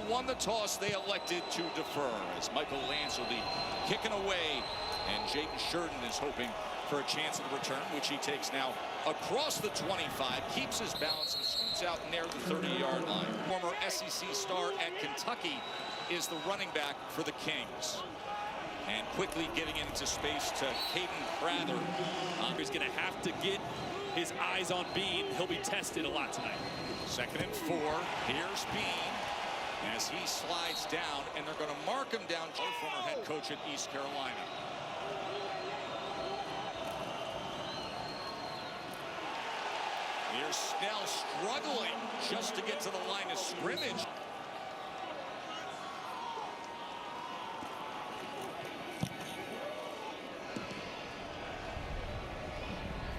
won the toss, they elected to defer as Michael Lance will be kicking away, and Jayden Sheridan is hoping for a chance at the return, which he takes now across the 25, keeps his balance and scoots out near the 30-yard line. Former SEC star at Kentucky is the running back for the Kings. And quickly getting into space to Caden Prather. He's going to have to get his eyes on Bean. He'll be tested a lot tonight. 2nd and 4. Here's Bean as he slides down, and they're going to mark him down. Former head coach at East Carolina. Here's Snell struggling just to get to the line of scrimmage.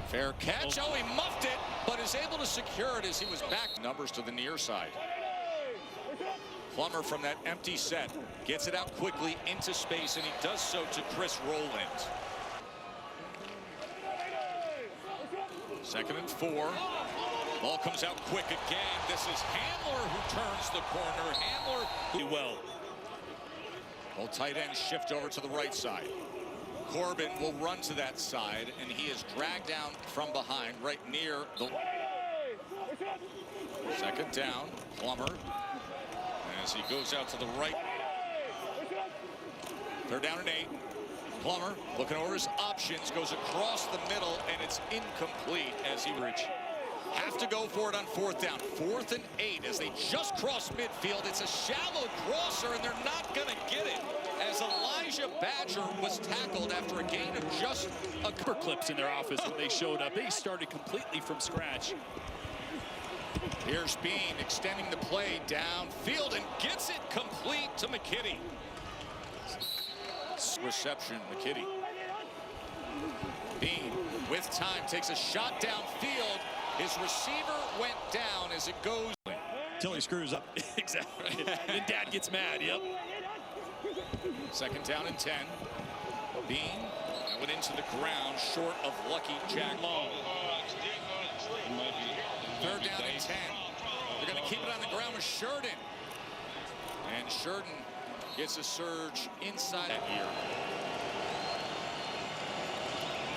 Fair catch. Oh, he muffed it, but is able to secure it as he was back. Numbers to the near side. Plummer from that empty set gets it out quickly into space, and he does so to Chris Rowland. 2nd and 4. Ball comes out quick again. This is Handler who turns the corner. Handler well. Both tight ends shift over to the right side. Corbin will run to that side, and he is dragged down from behind right near the 2nd down. Plummer as he goes out to the right. 3rd down and 8. Plummer looking over his options, goes across the middle, and it's incomplete as he have to go for it on 4th down. 4th and 8 as they just cross midfield. It's a shallow crosser, and they're not going to get it as Elijah Badger was tackled after a gain of just a couple clips in their office when they showed up. They started completely from scratch. Here's Bean extending the play downfield and gets it complete to McKitty. Reception, McKitty. Bean with time takes a shot downfield. His receiver went down as it goes. Till he screws up. Exactly. And then Dad gets mad. Yep. 2nd down and 10. Bean went into the ground short of Lucky Jack Long. 3rd down and 10. They're going to keep it on the ground with Sheridan. And Sheridan gets a surge inside that year.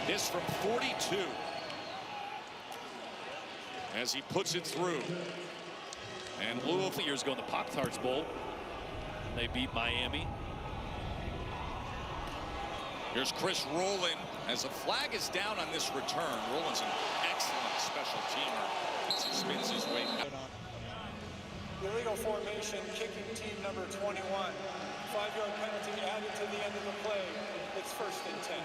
This from 42. As he puts it through. And Louisville years ago in the Pop-Tarts Bowl. They beat Miami. Here's Chris Rowland as a flag is down on this return. Rowland's an excellent special teamer as he spins his way. Illegal formation, kicking team number 21. 5-yard penalty added to the end of the play. It's 1st and 10.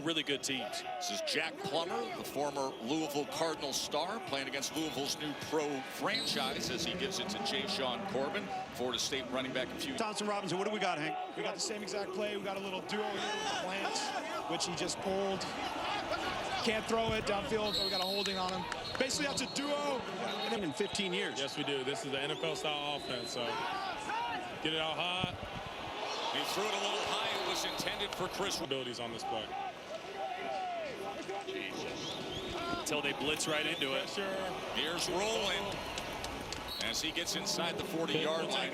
Really good teams. This is Jack Plummer, the former Louisville Cardinal star, playing against Louisville's new pro franchise as he gives it to Jay-Sean Corbin, Florida State running back a few. Thompson Robinson, what do we got, Hank? We got the same exact play. We got a little duo here with the Lance, which he just pulled. Can't throw it downfield, but we got a holding on him. Basically, that's a duo in 15 years. Yes, we do. This is the NFL-style offense, so get it out high. He threw it a little high. It was intended for Chris. Abilities on this play. Until they blitz right into it. Sure. Here's Rowland as he gets inside the 40-yard line.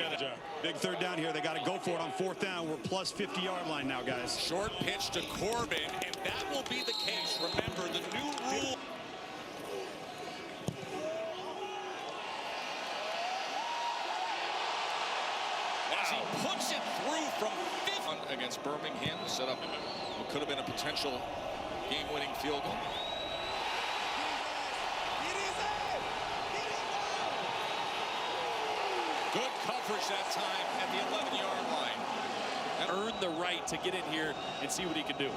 Big 3rd down here. They got to go for it on 4th down. We're plus 50-yard line now, guys. Short pitch to Corbin, and that will be the case. Remember, the new rule. As he puts it through from 5th against Birmingham, set up what could have been a potential game-winning field goal. Good coverage that time at the 11-yard line. And earned the right to get in here and see what he can do.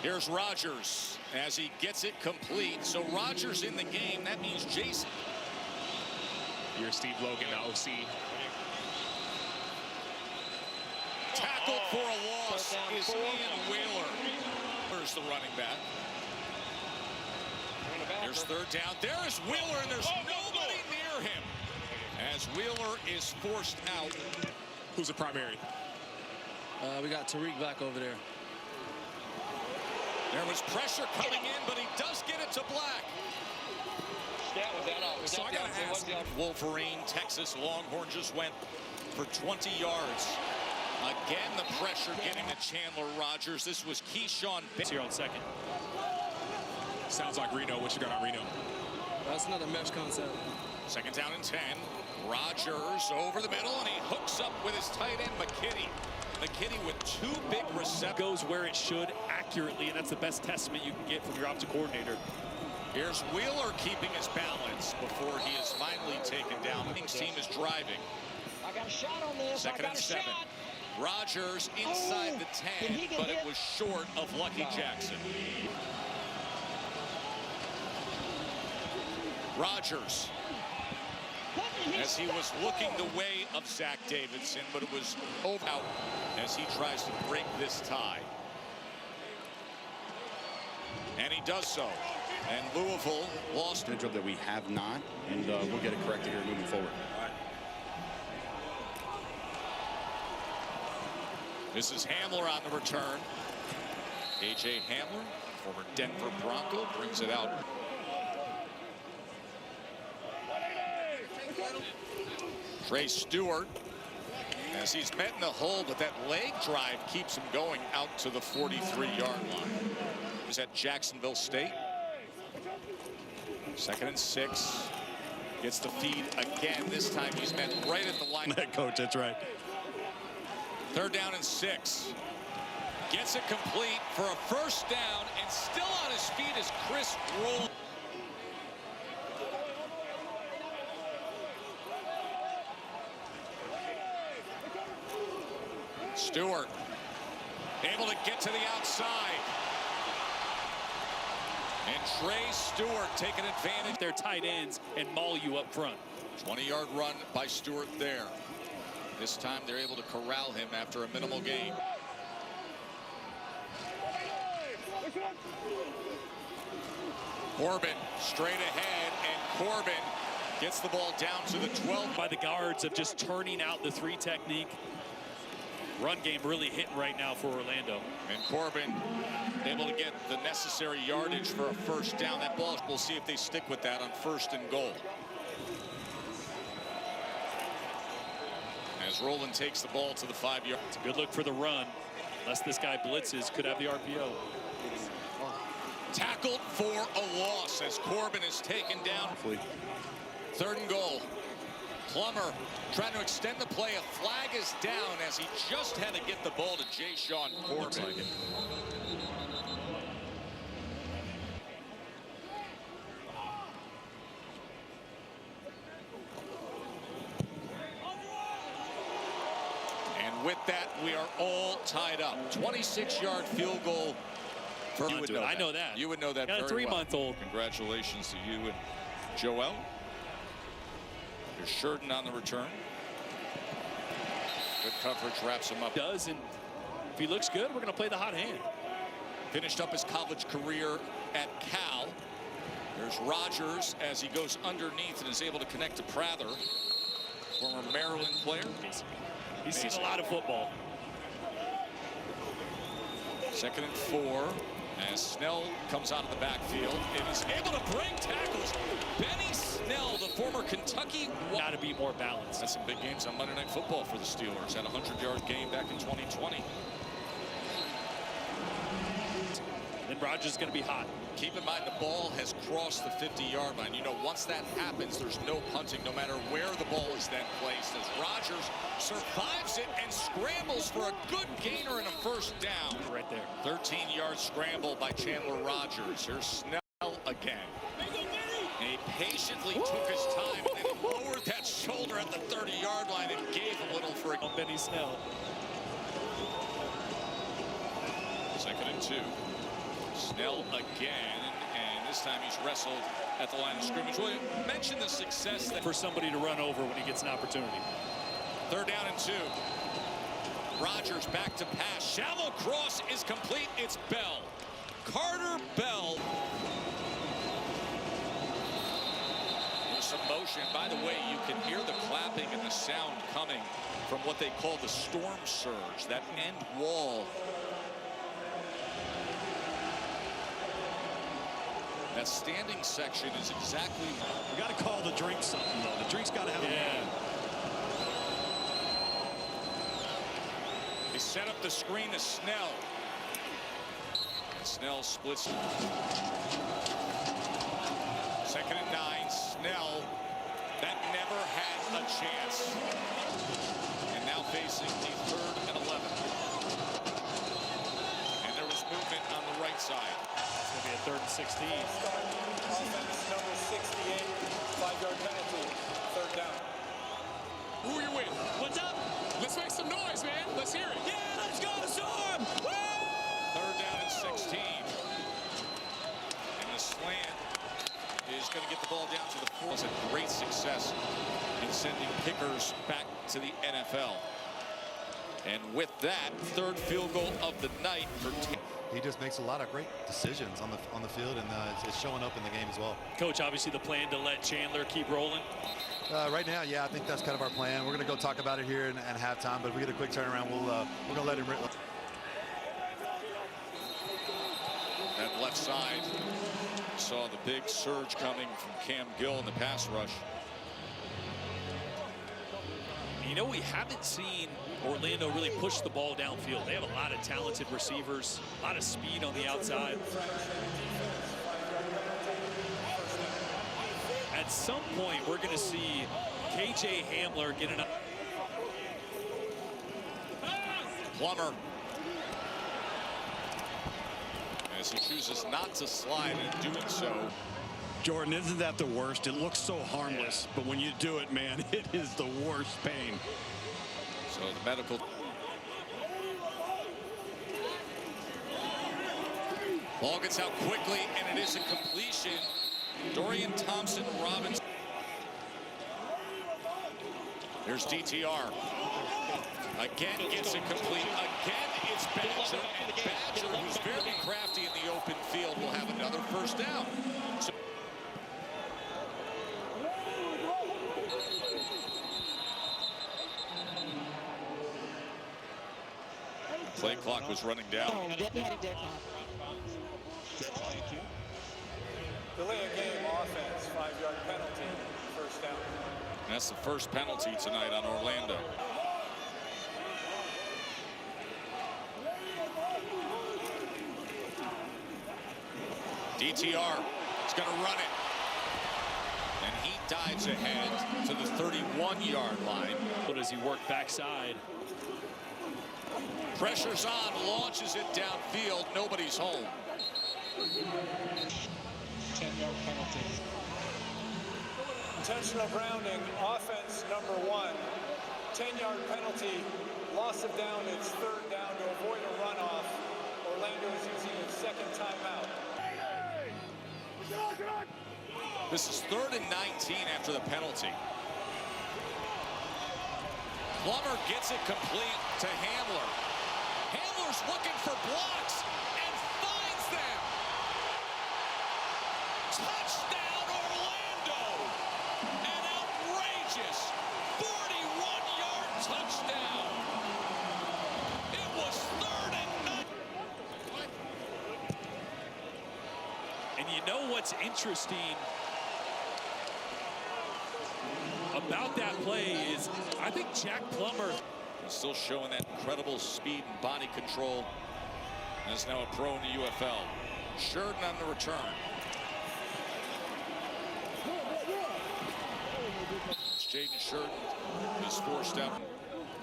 Here's Rodgers as he gets it complete. So Rodgers in the game. That means Jason. Here's Steve Logan, the OC. Tackled for a loss is Ian Wheeler. There's the running back. There's 3rd down. There is Wheeler, and there's nobody near him as Wheeler is forced out. Who's the primary? We got Tariq back over there. There was pressure coming in, but he does get it to Black. So I got to ask. Wolverine, Texas Longhorn just went for 20 yards. Again, the pressure getting to Chandler Rogers. This was Keyshawn Here on second. Sounds like Reno. What you got on Reno? That's another mesh concept. Second down and 10. Rogers over the middle, and he hooks up with his tight end, McKinney. McKinney with two big receptions. Goes where it should accurately, and that's the best testament you can get from your offensive coordinator. Here's Wheeler keeping his balance before he is finally taken down. The team is driving. I got a shot on this. Second and 7. Rogers inside the 10, but it was short of Lucky Jackson. Rogers, as he was looking the way of Zach Davidson, but it was over out as he tries to break this tie. And he does so. And Louisville lost a job that we have not, and we'll get it corrected here moving forward. This is Hamler on the return. A.J. Hamler, former Denver Bronco, brings it out. Trey Stewart, as he's met in the hole, but that leg drive keeps him going out to the 43-yard line. He's at Jacksonville State. Second and 6. Gets the feed again. This time he's met right at the line. Coach, that's right. Third down and 6. Gets it complete for a first down, and still on his feet is Chris Roll. Stewart able to get to the outside. And Trey Stewart taking advantage. Their tight ends and maul you up front. 20-yard run by Stewart there. This time they're able to corral him after a minimal gain. Corbin straight ahead, and Corbin gets the ball down to the 12. By the guards of just turning out the 3 technique. Run game really hitting right now for Orlando. And Corbin able to get the necessary yardage for a first down. That ball, we'll see if they stick with that on 1st and goal. As Roland takes the ball to the 5-yard. It's a good look for the run. Unless this guy blitzes, could have the RPO. Tackled for a loss as Corbin is taken down. 3rd and goal. Plummer trying to extend the play. A flag is down as he just had to get the ball to Jayshon Corbin. Like and with that, we are all tied up. 26-yard field goal. You would know I know that. You would know that Got a very 3-month-old. Well. Congratulations to you and Joel. Here's Sheridan on the return. Good coverage, wraps him up. Does, and if he looks good, we're going to play the hot hand. Finished up his college career at Cal. There's Rogers as he goes underneath and is able to connect to Prather, former Maryland player. He's seen a lot of football. 2nd and 4 as Snell comes out of the backfield and is able to break tackles. Benny Snell, the former Kentucky. Got to be more balanced. That's some big games on Monday Night Football for the Steelers. Had a 100-yard game back in 2020. Then Rogers is going to be hot. Keep in mind, the ball has crossed the 50-yard line. You know, once that happens, there's no punting, no matter where the ball is then placed. As Rogers survives it and scrambles for a good gainer and a first down. Right there. 13-yard scramble by Chandler Rogers. Here's Snell again. And he patiently took his time and then lowered that shoulder at the 30-yard line and gave a little for a Benny Snell. 2nd and 2. Snell again, and this time he's wrestled at the line of scrimmage. Well, you mentioned the success that for somebody to run over when he gets an opportunity. 3rd down and 2. Rogers back to pass. Shallow cross is complete. It's Bell. Carter Bell. There's some motion. By the way, you can hear the clapping and the sound coming from what they call the storm surge, that end wall. That standing section is exactly. We got to call the drink something, though. The drink's got to have They set up the screen to Snell. And Snell splits. 2nd and 9. Snell, that never had a chance. And now facing the 3rd and 11. And there was movement on the right side. It's going to be a 3rd and 16. Offense number 68, 5-yard penalty, 3rd down. Who are you with? What's up? Let's make some noise, man. Let's hear it. Yeah, let's go, Storm! Woo! 3rd down and 16. And the slant is going to get the ball down to the 4. It's a great success in sending kickers back to the NFL. And with that, 3rd field goal of the night for He just makes a lot of great decisions on the field, and it's showing up in the game as well. Coach, obviously the plan to let Chandler keep rolling. Right now, yeah, I think that's kind of our plan. We're going to go talk about it here in halftime, but if we get a quick turnaround, we're going to let him. That left side saw the big surge coming from Cam Gill in the pass rush. You know, we haven't seen Orlando really push the ball downfield. They have a lot of talented receivers, a lot of speed on the outside. At some point, we're going to see KJ Hamler get an. Plummer, as he chooses not to slide, and doing so. Jordan, isn't that the worst? It looks so harmless, but when you do it, man, it is the worst pain. So the medical. Ball gets out quickly, and it is a completion. Dorian Thompson-Robinson. There's DTR. Again gets it complete. Again it's Badger. And Badger, who's very crafty in the open field, will have another 1st down. So play clock was running down. Delay a game offense, 5-yard penalty, 1st down. And that's the first penalty tonight on Orlando. DTR is going to run it. And he dives ahead to the 31-yard line. But as he worked backside. Pressure's on, launches it downfield. Nobody's home. 10-yard penalty. Intentional grounding, offense number 1. 10-yard penalty, loss of down. It's 3rd down to avoid a runoff. Orlando is using its 2nd timeout. This is 3rd and 19 after the penalty. Plummer gets it complete to Hamler. Hamler's looking for blocks and finds them. Touchdown Orlando! An outrageous 41-yard touchdown. It was 3rd and 9. And you know what's interesting about that play is I think Jack Plummer is still showing that incredible speed and body control. And is now a pro in the UFL. Sheridan on the return. Jaden Sheridan is forced out.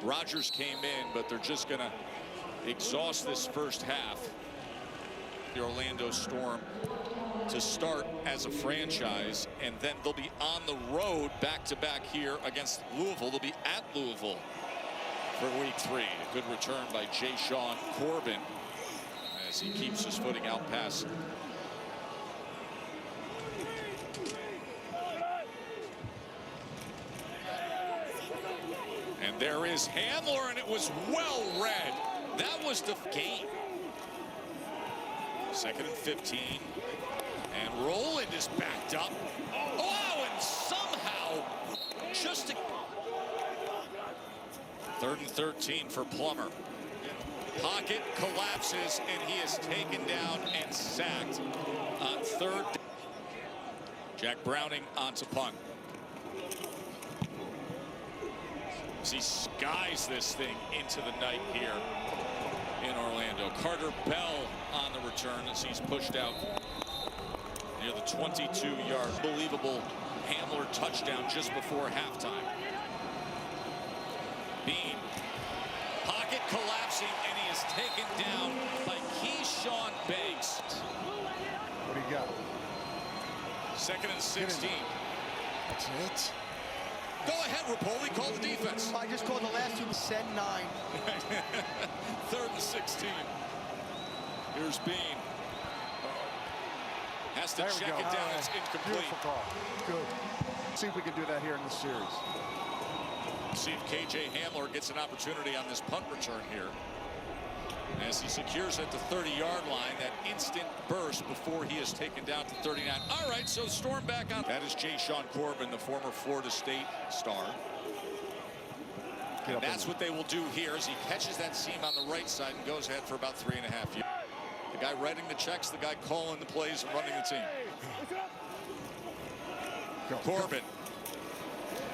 Rodgers came in, but they're just going to exhaust this 1st half. The Orlando Storm to start as a franchise, and then they'll be on the road back-to-back here against Louisville. They'll be at Louisville for week 3. A good return by Jay Sean Corbin as he keeps his footing out past. And there is Hamler, and it was well read. That was the game. 2nd and 15. And Roland is backed up. Oh, and somehow just a 3rd and 13 for Plummer. Pocket collapses, and he is taken down and sacked on 3rd. Jack Browning onto punt. As he skies this thing into the night here in Orlando. Carter Bell on the return as he's pushed out near the 22-yard. Unbelievable Hamler touchdown just before halftime. Bean. Pocket collapsing, and he is taken down by Keyshawn Banks. What do you got? 2nd and 16. That's it. Go ahead, Rapoli. Call the defense. I just called the last two. Send 9. 3rd and 16. Here's Bean. Has to check it down. It's incomplete. Beautiful call. Good. See if we can do that here in this series. See if KJ Hamler gets an opportunity on this punt return here. As he secures at the 30-yard line, that instant burst before he is taken down to 39. All right, so Storm back on. That is Jay-Sean Corbin, the former Florida State star. And that's what they will do here as he catches that seam on the right side and goes ahead for about 3.5 yards. The guy writing the checks, the guy calling the plays and running the team. Corbin.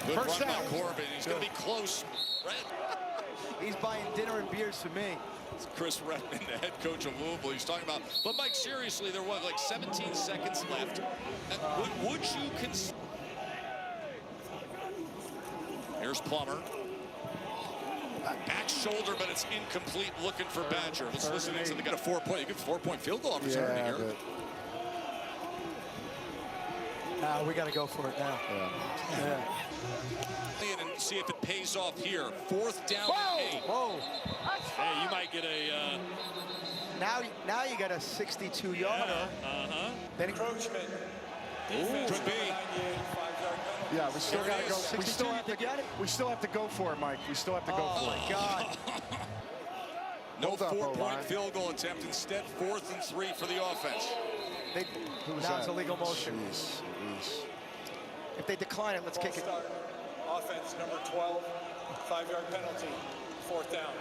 Good First run by down. Corbin. He's going to be close. He's buying dinner and beers for me. It's Chris Redman, the head coach of Louisville. He's talking about, but Mike, seriously, there was like 17 seconds left. Would you consider? Here's Plummer. Back shoulder, but it's incomplete. Looking for Badger. Let's listen into the guy. You get a 4-point field goal opportunity here. We got to go for it now. And see if it pays off here. 4th down and 8. Whoa. Hey, you might get a... Now you got a 62-yarder. Then Encroachment. Defense, could be. 98, 5-yard penalty. Yeah, we still got to go. 62 We still have to get it. We still have to go for it, Mike. We still have to go for it. Oh, my God. No Hold up, 4-point O-line. field goal attempt. Instead, 4th and 3 for the offense. Now it's a legal motion. If they decline it, let's kick it. Start. Offense number 12, 5-yard penalty, 4th down.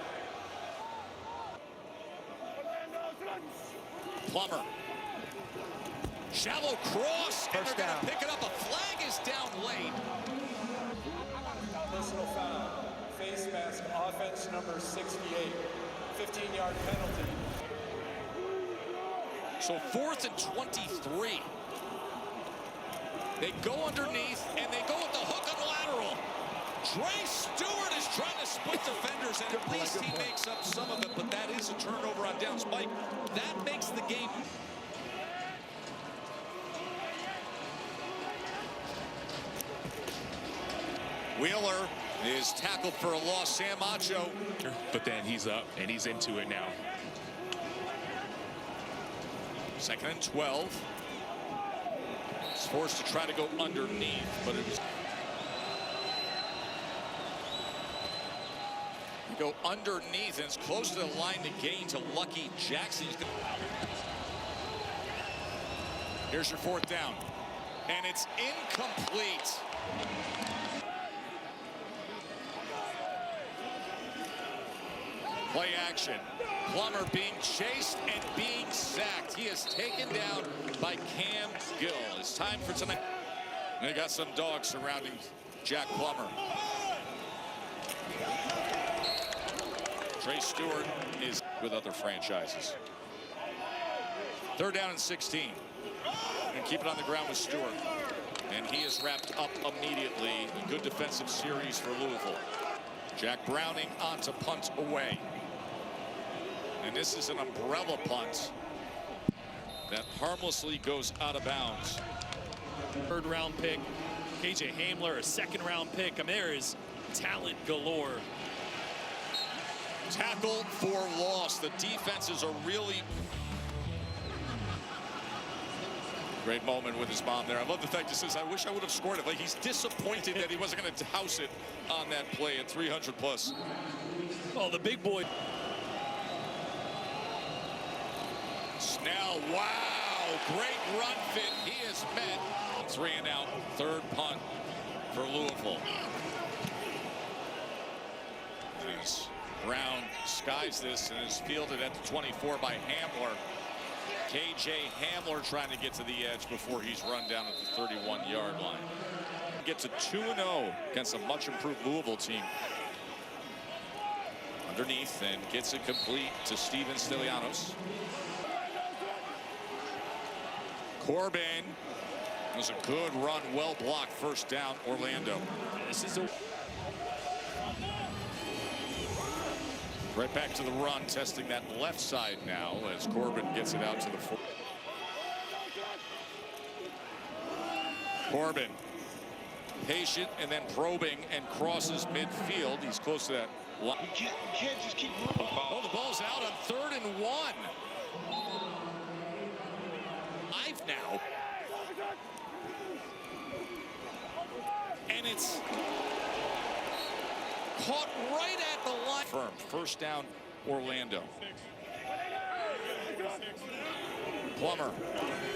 Plummer. Shallow cross, and First they're going down. to pick it up. A flag is down late. Personal foul. Face mask, offense number 68, 15-yard penalty. So 4th and 23. They go underneath, and they go with the hook on the lateral. Trey Stewart is trying to split defenders, and at least he makes up some of it, but that is a turnover on downs. Mike, that makes the game. Wheeler is tackled for a loss. Sam Acho. But then he's up and he's into it now. 2nd and 12. He's forced to try to go underneath, but it was. You go underneath, and it's close to the line to gain to Lucky Jackson. Here's your 4th down, and it's incomplete. Play action. Plummer being chased and being sacked. He is taken down by Cam Gill. It's time for tonight. They got some dogs surrounding Jack Plummer. Trey Stewart is with other franchises. 3rd down and 16. And keep it on the ground with Stewart. And he is wrapped up immediately. A good defensive series for Louisville. Jack Browning onto punt away. And this is an umbrella punt that harmlessly goes out of bounds. 3rd round pick. KJ Hamler, a 2nd round pick. I mean, there is talent galore. Tackle for loss. The defenses are really. Great moment with his mom there. I love the fact he says, I wish I would have scored it. Like, he's disappointed that he wasn't going to house it on that play at 300 plus. Oh, the big boy. Snell, wow, great run fit. He is met. 3 and out, 3rd punt for Louisville. As Brown skies this and is fielded at the 24 by Hamler. KJ Hamler trying to get to the edge before he's run down at the 31-yard line. Gets a 2-0 against a much improved Louisville team. Underneath and gets it complete to Steven Stilianos. Corbin. It was a good run, well blocked, first down, Orlando. This is a right back to the run, testing that left side now as Corbin gets it out to the 4. Corbin, patient and then probing and crosses midfield. He's close to that. You can't just keep moving. Oh, the ball's out on 3rd and 1. Live now. And it's caught right at the line. Firm. First down, Orlando. Plummer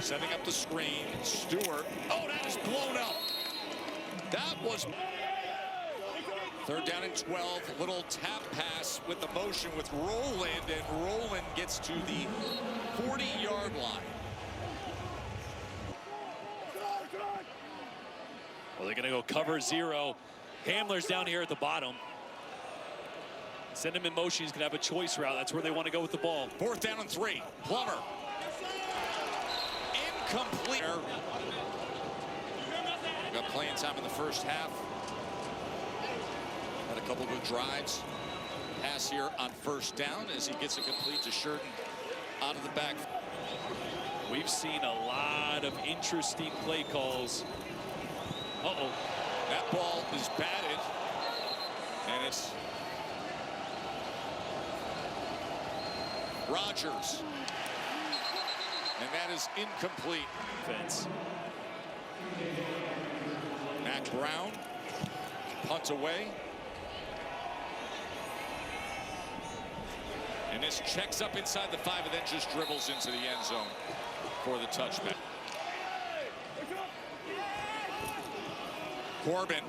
setting up the screen. Stewart. Oh, that is blown up. That was 3rd down and 12. Little tap pass with the motion with Rowland, and Rowland gets to the 40-yard line. Well, they're going to go cover 0. Hamler's down here at the bottom. Send him in motion. He's going to have a choice route. That's where they want to go with the ball. 4th down and 3. Plummer. Incomplete. Got playing time in the first half. Had a couple good drives. Pass here on 1st down as he gets it complete to Sheridan out of the back. We've seen a lot of interesting play calls. Uh-oh. That ball is batted. And it's Rogers. And that is incomplete. Defense. Matt Brown. Punt away. And this checks up inside the 5 and then just dribbles into the end zone for the touchback. Corbin.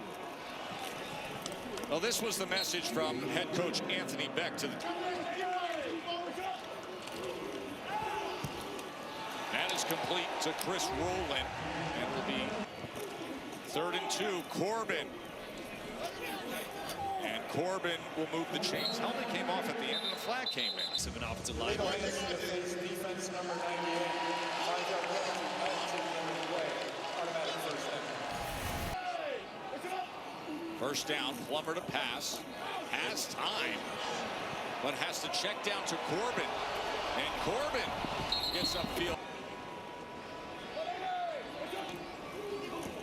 Well, this was the message from head coach Anthony Beck to the. That is complete to Chris Rowland, and will be 3rd and 2. Corbin. And Corbin will move the chains. Helmet came off at the end and the flag came in. It's an offensive line. Defense number 98. 5-yard penalty in the play. Automatic first down. First down, Plummer to pass. Has time, but has to check down to Corbin. And Corbin gets upfield.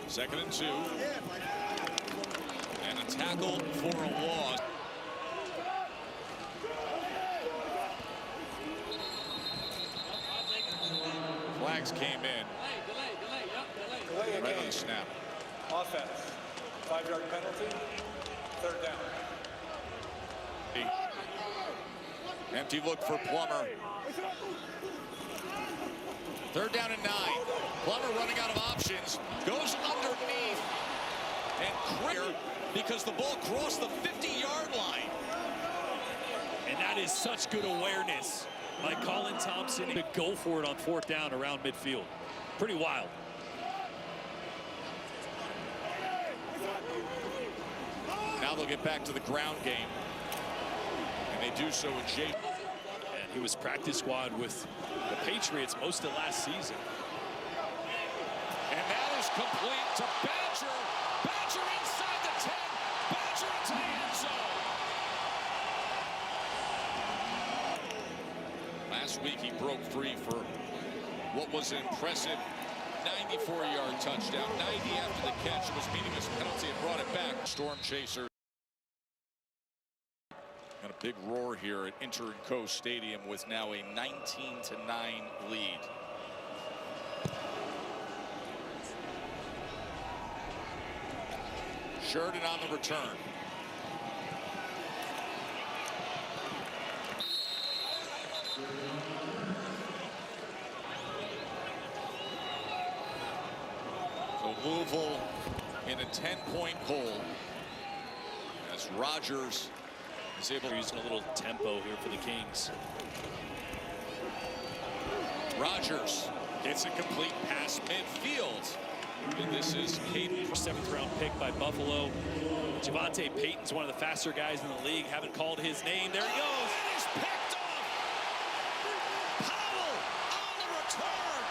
2nd and 2. And a tackle for a loss. Flags came in. Delay Right on game. the snap. Offense. 5-yard penalty. 3rd down. Empty look for Plummer. 3rd down and 9. Plummer running out of options. Goes underneath. And clear because the ball crossed the 50-yard line. And that is such good awareness by Colin Thompson to go for it on 4th down around midfield. Pretty wild. Now they'll get back to the ground game. And they do so with Jake. And he was practice squad with the Patriots most of last season. And that is complete to Badger. Badger inside the 10. Badger into the end zone. Last week he broke free for what was an impressive 94-yard touchdown. 90 after the catch. It was meaningless penalty and brought it back. Storm Chaser. And a big roar here at Inter&Co Stadium with now a 19-9 lead. Sheridan on the return. So Louisville in a 10-point hole as Rogers is able to use a little tempo here for the Kings. Rodgers gets a complete pass midfield. And this is Caden. 7th round pick by Buffalo. Javonte Payton's one of the faster guys in the league. Haven't called his name. There he goes. He's picked off. Powell on the return.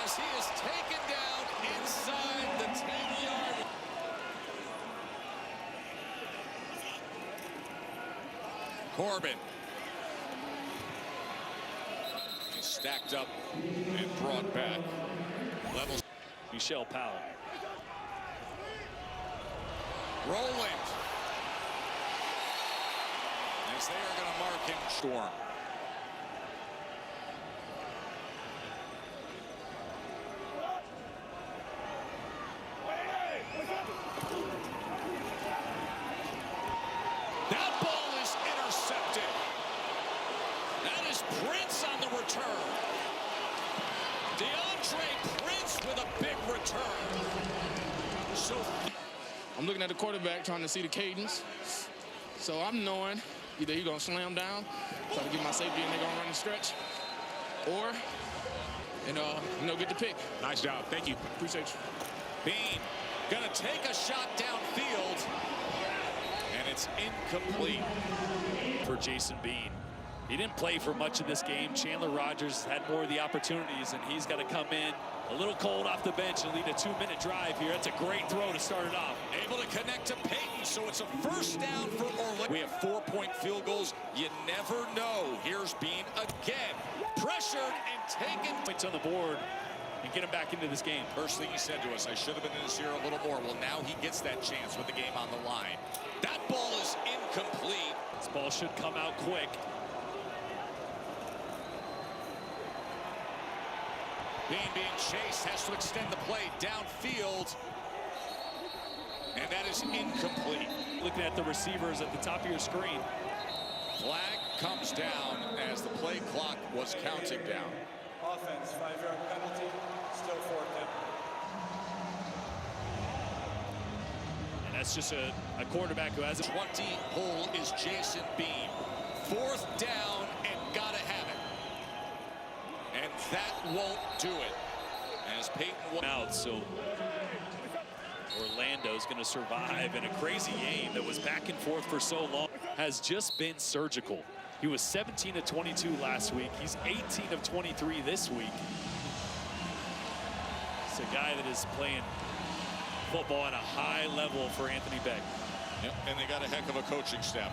As he is taken down inside the 10-yard. Corbin. He's stacked up and brought back. Levels. Michelle Powell. Roland. As they are going to mark him. Storm. That ball is intercepted. That is Prince on the return. DeAndre Prince with a big return. So I'm looking at the quarterback, trying to see the cadence. So I'm knowing either he's going to slam down, try to get my safety, and they're going to run the stretch, or, get the pick. Nice job. Thank you. Appreciate you. Bean going to take a shot downfield, and it's incomplete. For Jason Bean. He didn't play for much of this game. Chandler Rogers had more of the opportunities, and he's got to come in a little cold off the bench and lead a 2-minute drive here. That's a great throw to start it off. Able to connect to Payton, so it's a first down for Orlando. We have 4-point field goals. You never know. Here's Bean again. Pressured and taken. Points on the board and get him back into this game. First thing he said to us, I should have been in this here a little more. Well, now he gets that chance with the game on the line. That ball is incomplete. This ball should come out quick. Bean being chased, has to extend the play downfield. And that is incomplete. Looking at the receivers at the top of your screen. Flag comes down as the play clock was counting down. Offense, 5-yard penalty, still 4th down. And that's just a quarterback who has a 20 pull is Jason Bean. 4th down and gotta have it. And that won't do it. As Payton out, so Orlando's going to survive in a crazy game that was back and forth for so long. Has just been surgical. He was 17 of 22 last week. He's 18 of 23 this week. It's a guy that is playing football at a high level for Anthony Beck. Yep, and they got a heck of a coaching staff.